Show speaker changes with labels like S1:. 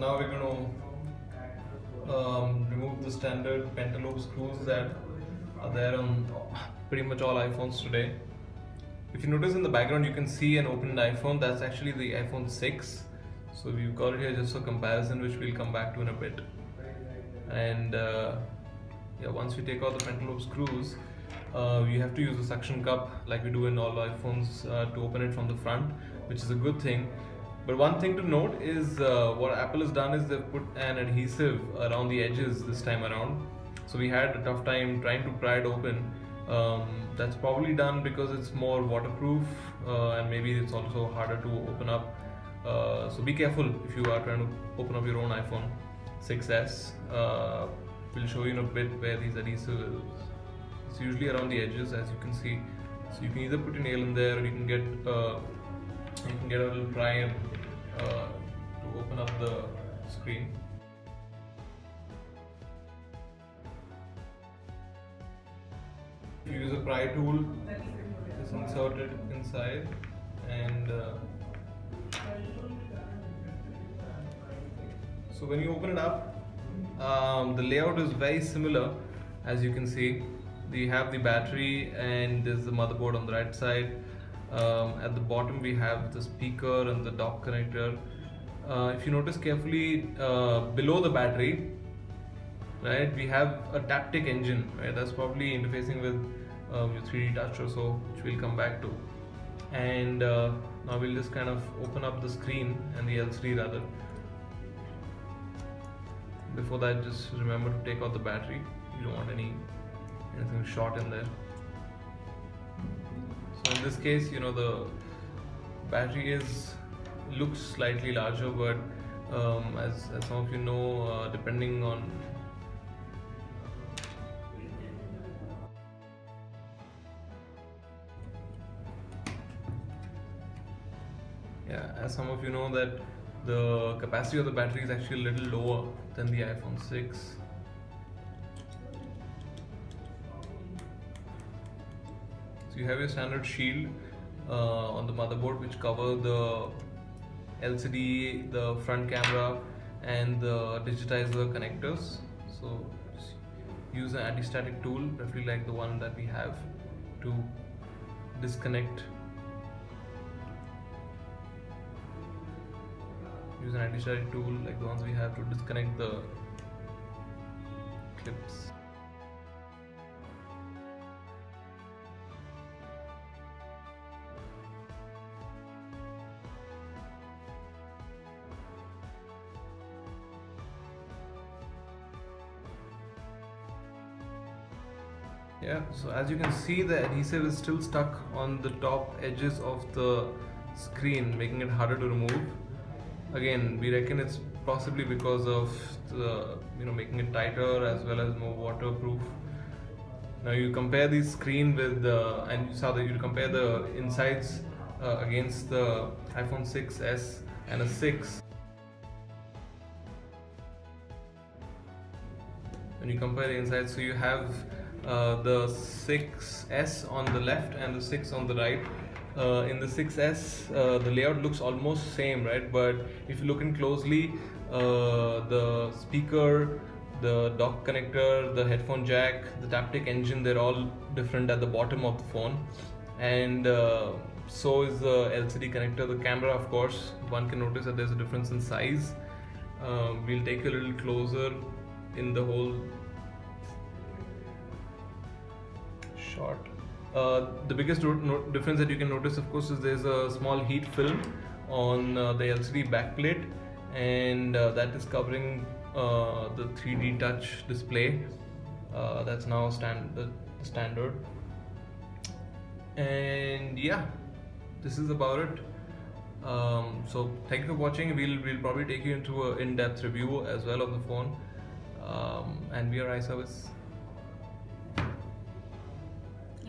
S1: now we're going to remove the standard pentalobe screws that are there on pretty much all iPhones today. If you notice in the background, you can see an opened iPhone. That's actually the iPhone 6. So we've got it here just for comparison, which we'll come back to in a bit. And yeah, once we take out the pentalobe screws, we have to use a suction cup like we do in all iPhones to open it from the front, which is a good thing. But one thing to note is what Apple has done is they've put an adhesive around the edges this time around. So we had a tough time trying to pry it open. That's probably done because it's more waterproof and maybe it's also harder to open up. So be careful if you are trying to open up your own iPhone 6s. We'll show you in a bit where these adhesive is. It's usually around the edges, as you can see. So you can either put your nail in there, or you can get a little pry to open up the screen. If you use a pry tool, just insert it inside, and so when you open it up, the layout is very similar. As you can see, we have the battery and there's the motherboard on the right side. At the bottom we have the speaker and the dock connector. If you notice carefully, below the battery, right, we have a taptic engine, right? That's probably interfacing with your 3D touch or so, which we'll come back to. And now we'll just kind of open up the screen and the LCD rather. Before that, just remember to take out the battery. You don't want anything short in there. So in this case, you know, the battery looks slightly larger, but as some of you know, depending on as some of you know that the capacity of the battery is actually a little lower than the iPhone 6. So you have your standard shield on the motherboard, which cover the LCD, the front camera, and the digitizer connectors. So just use an anti-static tool, preferably like the one that we have, to disconnect. Use an anti-static tool like the ones we have to disconnect the clips. Yeah, so as you can see, the adhesive is still stuck on the top edges of the screen, making it harder to remove. Again, we reckon it's possibly because of the, making it tighter as well as more waterproof. Now you compare the screen with and you saw that you compare the insides against the iPhone 6s and a 6. When you compare the insides, so you have the 6s on the left and the 6 on the right. In the 6s, the layout looks almost same, right? But if you look in closely, the speaker, the dock connector, the headphone jack, the taptic engine, they're all different at the bottom of the phone. And so is the LCD connector. The camera, of course, one can notice that there's a difference in size. We'll take a little closer in the whole shot. The biggest difference that you can notice, of course, is there's a small heat film on the LCD backplate, and that is covering the 3D touch display. That's now standard. And yeah, this is about it. So thank you for watching. We'll probably take you into an in-depth review as well of the phone. And we are iService.